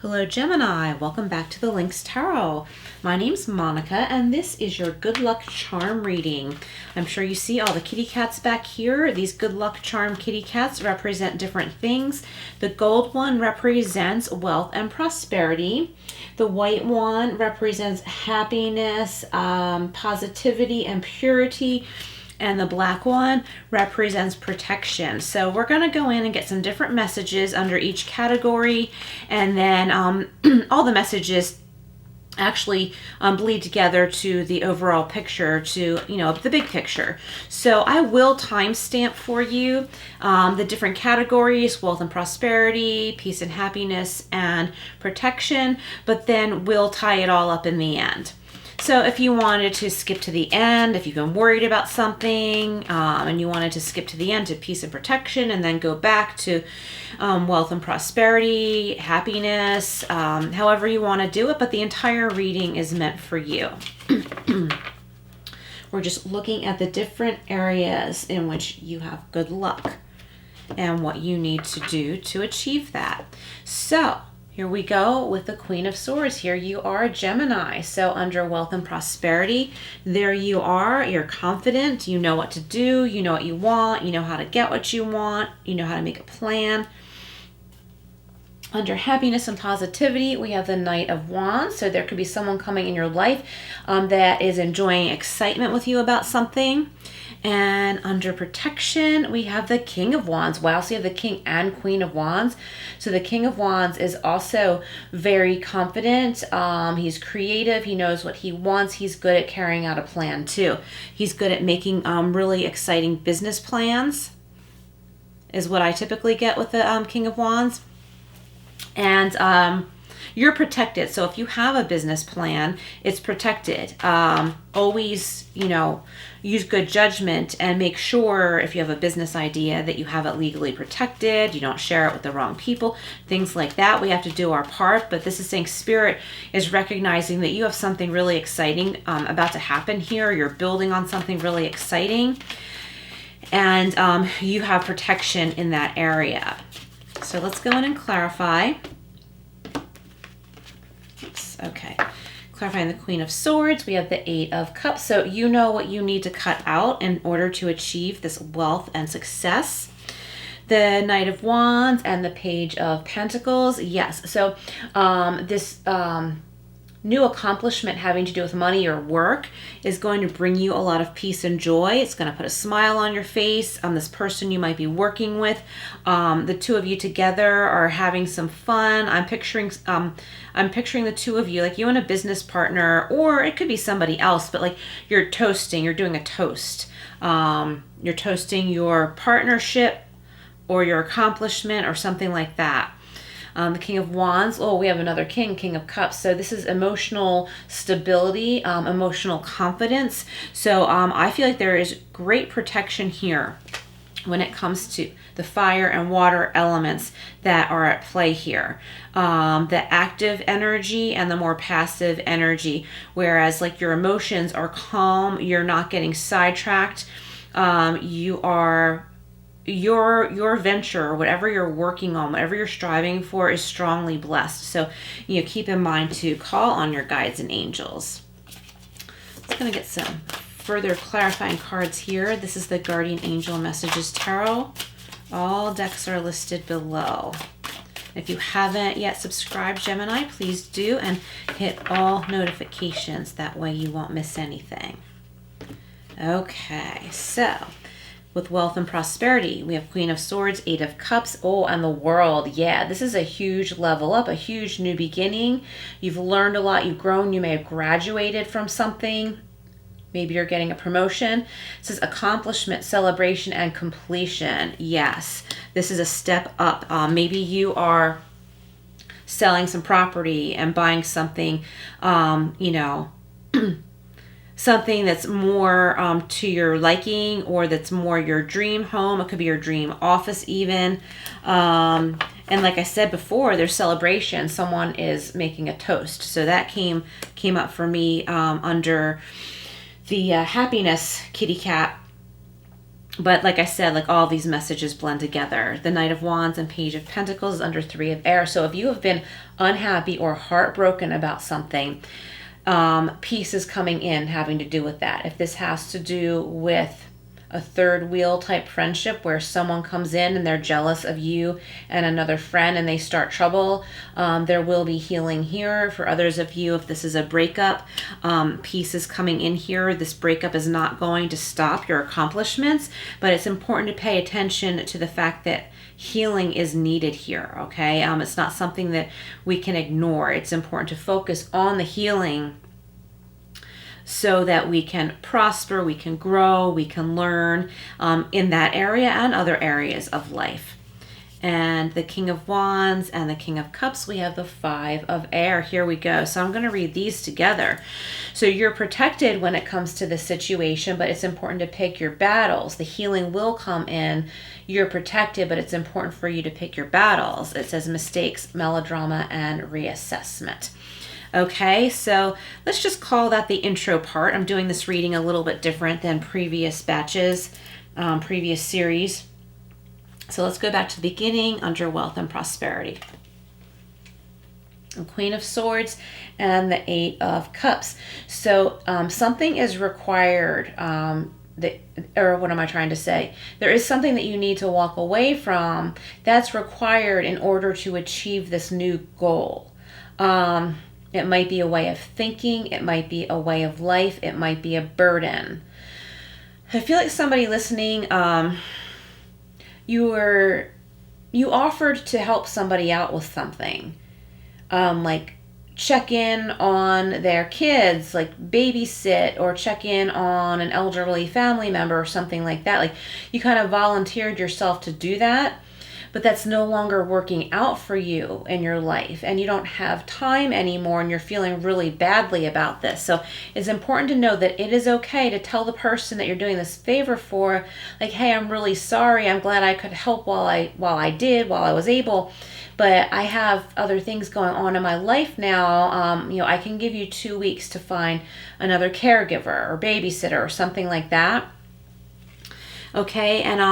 Hello Gemini, welcome back to the Lynx Tarot. My name's Monica and this is your good luck charm reading. I'm sure you see all the kitty cats back here. These good luck charm kitty cats represent different things. The gold one represents wealth and prosperity. The white one represents happiness, positivity and purity. And the black one represents protection. So we're going to go in and get some different messages under each category, and then all the messages actually bleed together to the overall picture, to the big picture. So I will timestamp for you the different categories: wealth and prosperity, peace and happiness, and protection, but then we'll tie it all up in the end. So if you wanted to skip to the end, if you've been worried about something and you wanted to skip to the end to peace and protection and then go back to wealth and prosperity, happiness, however you want to do it, but the entire reading is meant for you. We're just looking at the different areas in which you have good luck and what you need to do to achieve that. So here we go with the Queen of Swords. Here you are, Gemini. So under wealth and prosperity, there you are. You're confident. You know what to do. You know what you want. You know how to get what you want. You know how to make a plan. Under happiness and positivity, we have the Knight of Wands. So there could be someone coming in your life that is enjoying excitement with you about something. And under protection, we have the King of Wands. Wow, so you have the King and Queen of Wands. So the King of Wands is also very confident. He's creative. He knows what he wants. He's good at carrying out a plan too. He's good at making really exciting business plans, is what I typically get with the King of Wands. And you're protected. So if you have a business plan, it's protected. Always, use good judgment and make sure if you have a business idea that you have it legally protected. You don't share it with the wrong people, things like that. We have to do our part, but this is saying Spirit is recognizing that you have something really exciting about to happen here. You're building on something really exciting, and you have protection in that area. So let's go in and clarify. Oops, okay. Clarifying the Queen of Swords, we have the Eight of Cups. So you know what you need to cut out in order to achieve this wealth and success. The Knight of Wands and the Page of Pentacles. Yes, so this new accomplishment having to do with money or work is going to bring you a lot of peace and joy. It's going to put a smile on your face. This person you might be working with, the two of you together are having some fun. I'm picturing the two of you, like you and a business partner, or it could be somebody else, but like you're toasting, you're doing a toast. You're toasting your partnership or your accomplishment or something like that. The King of Wands. Oh, we have another King of Cups. So this is emotional stability, emotional confidence. So I feel like there is great protection here when it comes to the fire and water elements that are at play here. The active energy and the more passive energy. Whereas like your emotions are calm, you're not getting sidetracked. Your venture, whatever you're working on, whatever you're striving for, is strongly blessed. So keep in mind to call on your guides and angels. I'm going to get some further clarifying cards here. This is the Guardian Angel Messages Tarot. All decks are listed below. If you haven't yet subscribed, Gemini, please do, and hit all notifications. That way you won't miss anything. Okay, so with wealth and prosperity, we have Queen of Swords, Eight of Cups, and the World. Yeah, this is a huge level up, a huge new beginning. You've learned a lot, you've grown, you may have graduated from something. Maybe you're getting a promotion. It says accomplishment, celebration, and completion. Yes, this is a step up. Maybe you are selling some property and buying something, something that's more to your liking, or that's more your dream home. It could be your dream office even. And like I said before, there's celebration. Someone is making a toast. So that came up for me under the happiness kitty cat. But like I said, like all these messages blend together. The Knight of Wands and Page of Pentacles is under Three of Air. So if you have been unhappy or heartbroken about something, peace is coming in having to do with that. If this has to do with a third wheel type friendship where someone comes in and they're jealous of you and another friend and they start trouble, there will be healing here. For others of you, if this is a breakup, peace is coming in here. This breakup is not going to stop your accomplishments, but it's important to pay attention to the fact that healing is needed here, okay? It's not something that we can ignore. It's important to focus on the healing so that we can prosper, we can grow, we can learn in that area and other areas of life. And the King of Wands and the King of Cups, we have the Five of Air. Here we go. So I'm going to read these together. So you're protected when it comes to this situation, but it's important to pick your battles. The healing will come in. You're protected, but it's important for you to pick your battles. It says mistakes, melodrama, and reassessment. Okay, so let's just call that the intro part. I'm doing this reading a little bit different than previous batches, previous series. So let's go back to the beginning under wealth and prosperity. The Queen of Swords and the Eight of Cups. So something is required, or what am I trying to say? There is something that you need to walk away from that's required in order to achieve this new goal. It might be a way of thinking. It might be a way of life. It might be a burden. I feel like somebody listening, you offered to help somebody out with something, like check in on their kids, like babysit, or check in on an elderly family member or something like that. Like you kind of volunteered yourself to do that, but that's no longer working out for you in your life, and you don't have time anymore, and you're feeling really badly about this. So it's important to know that it is okay to tell the person that you're doing this favor for, like, hey, I'm really sorry. I'm glad I could help while I was able, but I have other things going on in my life now. I can give you 2 weeks to find another caregiver or babysitter or something like that. Okay, and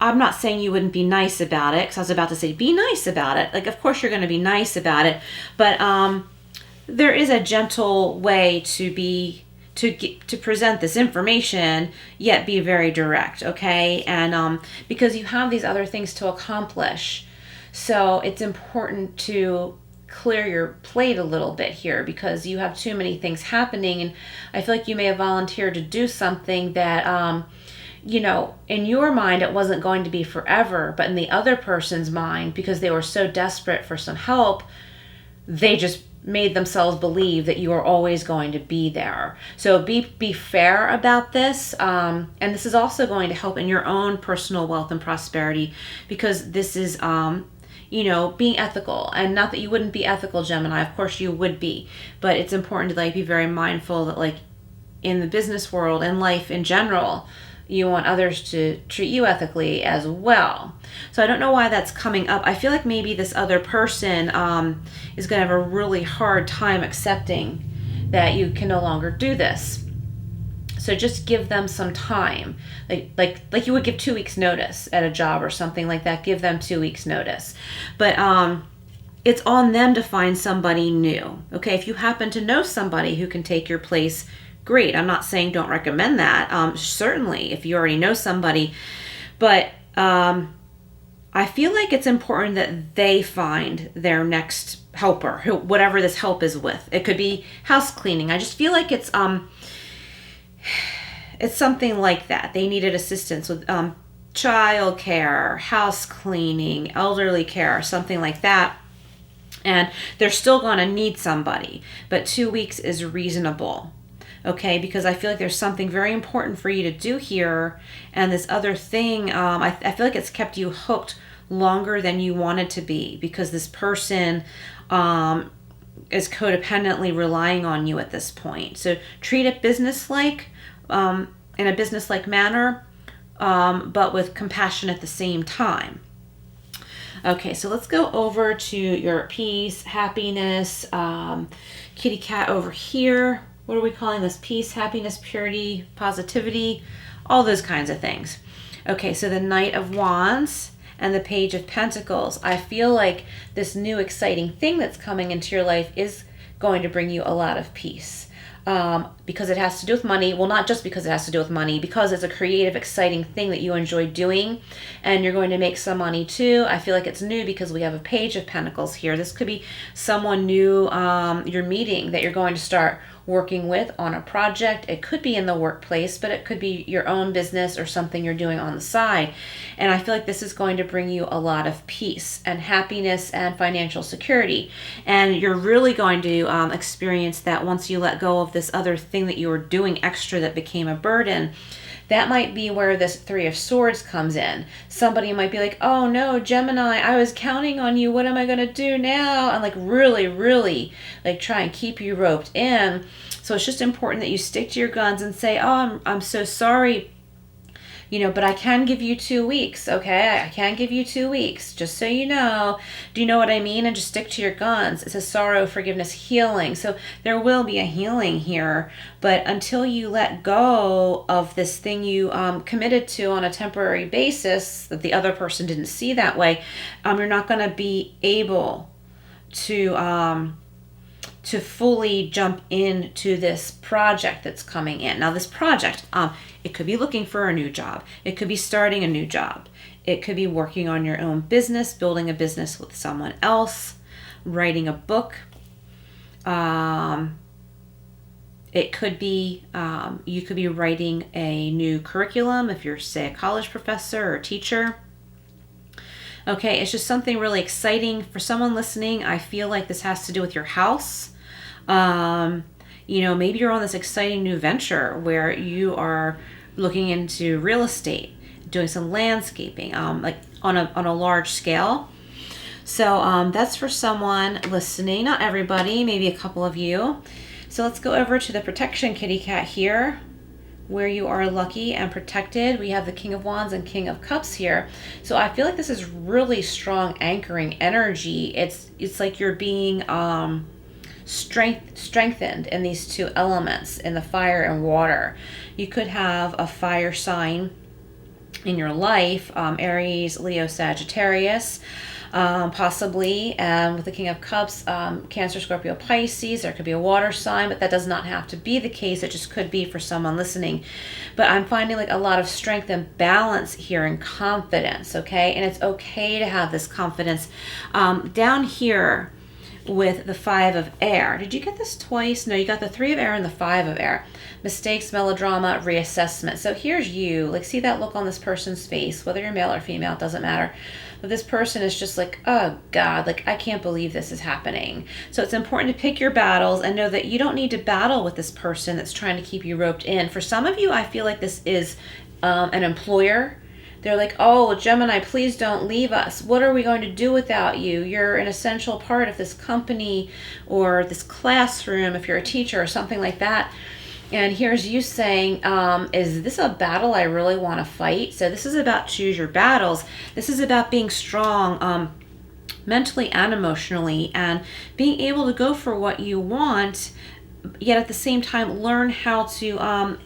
I'm not saying you wouldn't be nice about it, because I was about to say be nice about it. Like, of course you're going to be nice about it, but there is a gentle way to present this information, yet be very direct, okay? And because you have these other things to accomplish, so it's important to clear your plate a little bit here, because you have too many things happening, and I feel like you may have volunteered to do something that in your mind, it wasn't going to be forever, but in the other person's mind, because they were so desperate for some help, they just made themselves believe that you are always going to be there. So be fair about this. And this is also going to help in your own personal wealth and prosperity, because this is, being ethical. And not that you wouldn't be ethical, Gemini. Of course you would be. But it's important to be very mindful that in the business world and life in general, you want others to treat you ethically as well. So I don't know why that's coming up. I feel like maybe this other person is going to have a really hard time accepting that you can no longer do this. So just give them some time. Like you would give 2 weeks notice at a job or something like that. Give them 2 weeks notice. But it's on them to find somebody new. Okay, if you happen to know somebody who can take your place, great. I'm not saying don't recommend that. Certainly, if you already know somebody. But I feel like it's important that they find their next helper, whatever this help is with. It could be house cleaning. I just feel like it's something like that. They needed assistance with child care, house cleaning, elderly care, something like that. And they're still going to need somebody. But 2 weeks is reasonable. Okay, because I feel like there's something very important for you to do here, and this other thing, I feel like it's kept you hooked longer than you wanted to be, because this person is codependently relying on you at this point. So treat it business-like, in a business-like manner, but with compassion at the same time. Okay, so let's go over to your peace, happiness, kitty cat over here. What are we calling this? Peace, happiness, purity, positivity, all those kinds of things. Okay, so the Knight of Wands and the Page of Pentacles. I feel like this new exciting thing that's coming into your life is going to bring you a lot of peace. Because it has to do with money. Well, not just because it has to do with money, because it's a creative, exciting thing that you enjoy doing, and you're going to make some money too. I feel like it's new because we have a Page of Pentacles here. This could be someone new you're meeting that you're going to start working with on a project. It could be in the workplace, but it could be your own business or something you're doing on the side. And I feel like this is going to bring you a lot of peace and happiness and financial security. And you're really going to experience that once you let go of this other thing that you were doing extra that became a burden. That might be where this Three of Swords comes in. Somebody might be like, oh no, Gemini, I was counting on you. What am I going to do now? And like really, really like try and keep you roped in. So it's just important that you stick to your guns and say, oh, I'm so sorry. You know, but I can give you 2 weeks, okay? I can give you 2 weeks, just so you know. Do you know what I mean? And just stick to your guns. It says sorrow, forgiveness, healing. So there will be a healing here, but until you let go of this thing you committed to on a temporary basis that the other person didn't see that way, you're not going to be able to fully jump into this project that's coming in. Now this project, it could be looking for a new job. It could be starting a new job. It could be working on your own business, building a business with someone else, writing a book. It could be, you could be writing a new curriculum if you're, say, a college professor or teacher. Okay, it's just something really exciting for someone listening. I feel like this has to do with your house. You know, maybe you're on this exciting new venture where you are looking into real estate, doing some landscaping, like on a large scale. So that's for someone listening, not everybody, maybe a couple of you. So let's go over to the protection kitty cat here, where you are lucky and protected. We have the King of Wands and King of Cups here. So I feel like this is really strong anchoring energy. It's like you're being strengthened in these two elements, in the fire and water. You could have a fire sign in your life, Aries, Leo, Sagittarius, possibly, and with the King of Cups, Cancer, Scorpio, Pisces. There could be a water sign, but that does not have to be the case. It just could be for someone listening. But I'm finding like a lot of strength and balance here and confidence, okay? And it's okay to have this confidence. Down here with the Five of Air. Did you get this twice? No, you got the Three of Air and the Five of Air. Mistakes, melodrama, reassessment. So here's you. Like, see that look on this person's face, whether you're male or female, it doesn't matter. But this person is just like, oh God, like I can't believe this is happening. So it's important to pick your battles and know that you don't need to battle with this person that's trying to keep you roped in. For some of you, I feel like this is an employer. They're like, oh, Gemini, please don't leave us. What are we going to do without you? You're an essential part of this company or this classroom if you're a teacher or something like that. And here's you saying, is this a battle I really want to fight? So this is about choose your battles. This is about being strong mentally and emotionally and being able to go for what you want, yet at the same time learn how to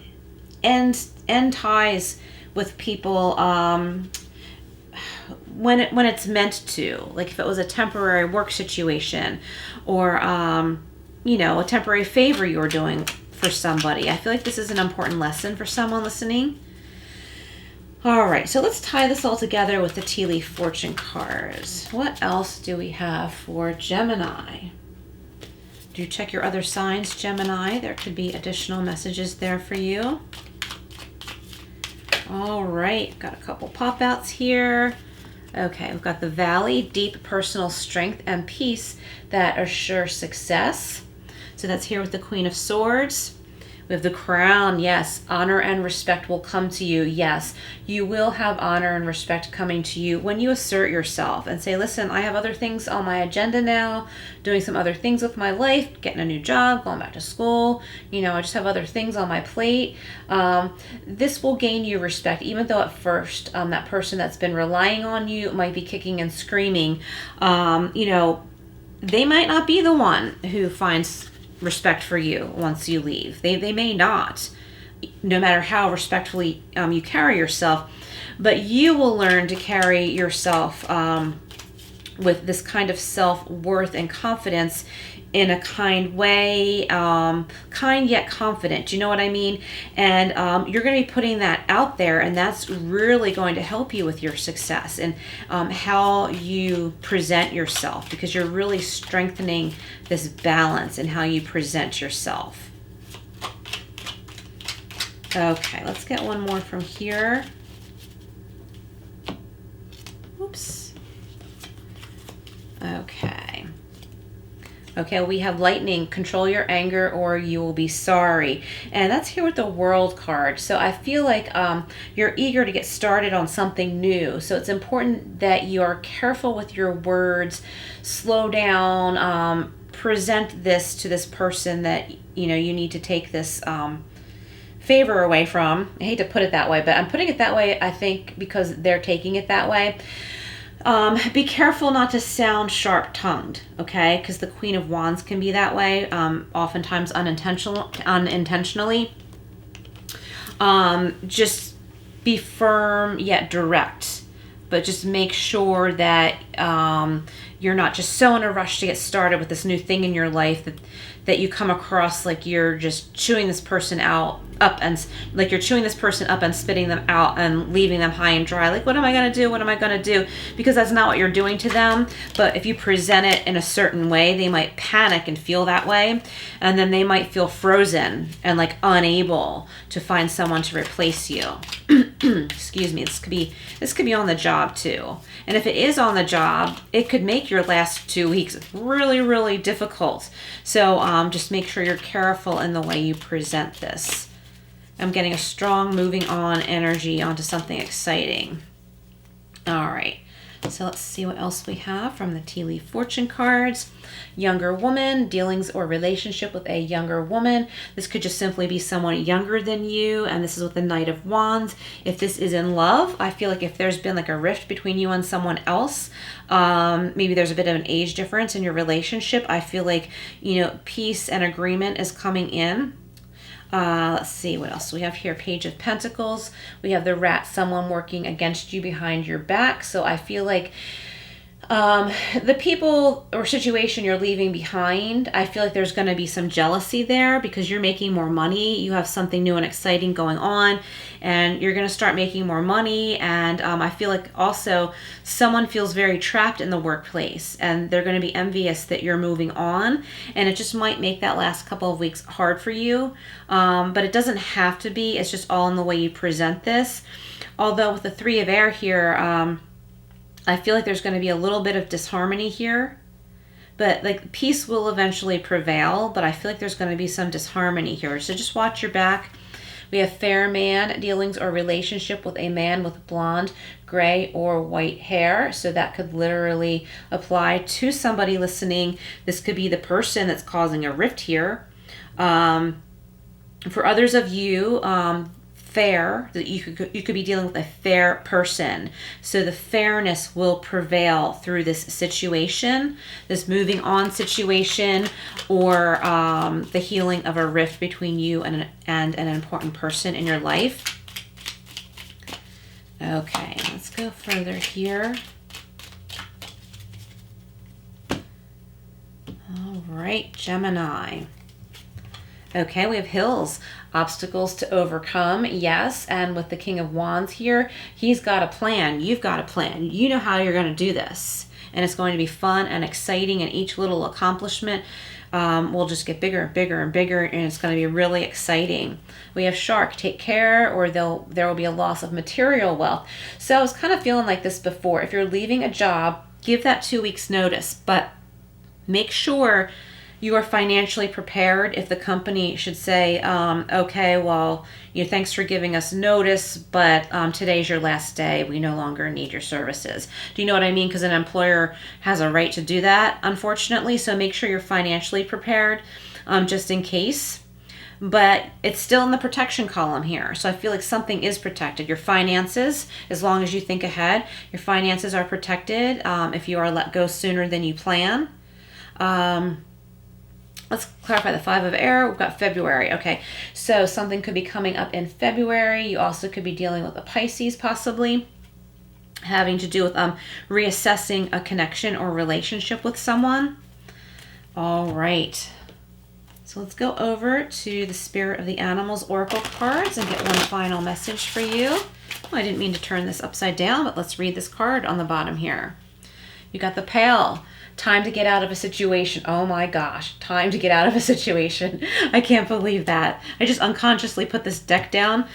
end ties with people when it's meant to. Like if it was a temporary work situation or you know, a temporary favor you were doing for somebody. I feel like this is an important lesson for someone listening. All right, so let's tie this all together with the tea leaf fortune cards. What else do we have for Gemini? Do check your other signs, Gemini. There could be additional messages there for you. All right, got a couple pop outs here. Okay, we've got the Valley, deep personal strength and peace that assure success. So that's here with the Queen of Swords. We have the Crown. Yes, honor and respect will come to you. Yes, you will have honor and respect coming to you when you assert yourself and say, listen, I have other things on my agenda now, doing some other things with my life, getting a new job, going back to school. You know, I just have other things on my plate. This will gain you respect, even though at first that person that's been relying on you might be kicking and screaming. You know, they might not be the one who finds respect for you once you leave. They may not. no matter how respectfully you carry yourself, but you will learn to carry yourself with this kind of self-worth and confidence in a kind way, kind yet confident. Do you know what I mean? And you're going to be putting that out there, and that's really going to help you with your success and how you present yourself, because you're really strengthening this balance in how you present yourself. Okay, let's get one more from here. Oops. Okay. Okay, we have lightning, control your anger or you will be sorry. And that's here with the World card. So I feel like you're eager to get started on something new. So it's important that you are careful with your words, slow down, present this to this person that, you know, you need to take this favor away from. I hate to put it that way, but I'm putting it that way, I think, because they're taking it that way. Be careful not to sound sharp-tongued, okay? Because the Queen of Wands can be that way, oftentimes unintentionally. Just be firm yet direct, but just make sure that you're not just so in a rush to get started with this new thing in your life that you come across like you're just chewing this person up and spitting them out and leaving them high and dry. Like, what am I going to do? What am I going to do? Because that's not what you're doing to them. But if you present it in a certain way, they might panic and feel that way. And then they might feel frozen and like unable to find someone to replace you. Excuse me. This could be on the job too. And if it is on the job, it could make your last 2 weeks really, really difficult. So just make sure you're careful in the way you present this. I'm getting a strong moving on energy onto something exciting. All right. So let's see what else we have from the Tea Leaf Fortune cards. Younger woman, dealings or relationship with a younger woman. This could just simply be someone younger than you, and this is with the Knight of Wands. If this is in love, I feel like if there's been like a rift between you and someone else, maybe there's a bit of an age difference in your relationship, I feel like, you know, peace and agreement is coming in. Let's see what else we have here. Page of Pentacles. We have the Rat, someone working against you behind your back. So I feel like the people or situation you're leaving behind, I feel like there's going to be some jealousy there because you're making more money. You have something new and exciting going on and you're going to start making more money. And I feel like also someone feels very trapped in the workplace and they're going to be envious that you're moving on. And it just might make that last couple of weeks hard for you. But it doesn't have to be. It's just all in the way you present this. Although with the Three of Air here, I feel like there's going to be a little bit of disharmony here, but like peace will eventually prevail, but I feel like there's going to be some disharmony here. So just watch your back. We have fair man, dealings or relationship with a man with blonde, gray, or white hair. So that could literally apply to somebody listening. This could be the person that's causing a rift here. For others of you, fair, that you could be dealing with a fair person. So the fairness will prevail through this situation, this moving on situation, or the healing of a rift between you and an important person in your life. Okay, let's go further here. All right, Gemini. Okay, we have hills, obstacles to overcome, yes, and with the King of Wands here, he's got a plan, you've got a plan, you know how you're going to do this, and it's going to be fun and exciting, and each little accomplishment will just get bigger and bigger and bigger, and it's going to be really exciting. We have Shark, take care, or there will be a loss of material wealth. So I was kind of feeling like this before. If you're leaving a job, give that 2 weeks notice, but make sure you are financially prepared if the company should say, okay, well, thanks for giving us notice, but today's your last day. We no longer need your services. Do you know what I mean? Because an employer has a right to do that, unfortunately. So make sure you're financially prepared just in case. But it's still in the protection column here. So I feel like something is protected. Your finances, as long as you think ahead, your finances are protected if you are let go sooner than you plan. Let's clarify the 5 of air. We've got February. Okay, so something could be coming up in February. You also could be dealing with a Pisces possibly, having to do with reassessing a connection or relationship with someone. All right. So let's go over to the Spirit of the Animals Oracle cards and get one final message for you. Oh, I didn't mean to turn this upside down, but let's read this card on the bottom here. You got the Pail. Time to get out of a situation. Oh my gosh, time to get out of a situation. I can't believe that. I just unconsciously put this deck down,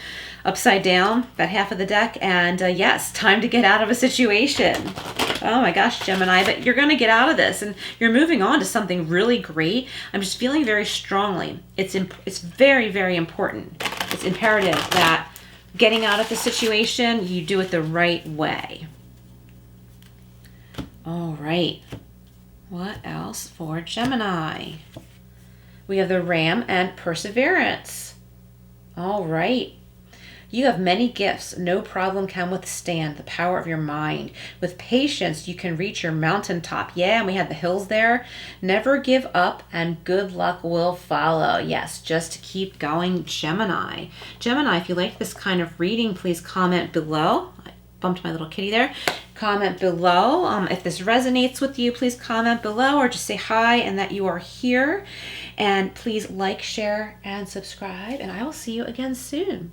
upside down, that half of the deck, and yes, time to get out of a situation. Oh my gosh, Gemini, but you're going to get out of this and you're moving on to something really great. I'm just feeling very strongly. It's very, very important. It's imperative that getting out of the situation, you do it the right way. All right. What else for Gemini? We have the Ram and Perseverance. All right. You have many gifts. No problem can withstand the power of your mind. With patience, you can reach your mountaintop. Yeah, and we have the hills there. Never give up and good luck will follow. Yes, just keep going, Gemini. Gemini, if you like this kind of reading, please comment below. I bumped my little kitty there. Comment below. If this resonates with you, please comment below or just say hi and that you are here. And please like, share, and subscribe. And I will see you again soon.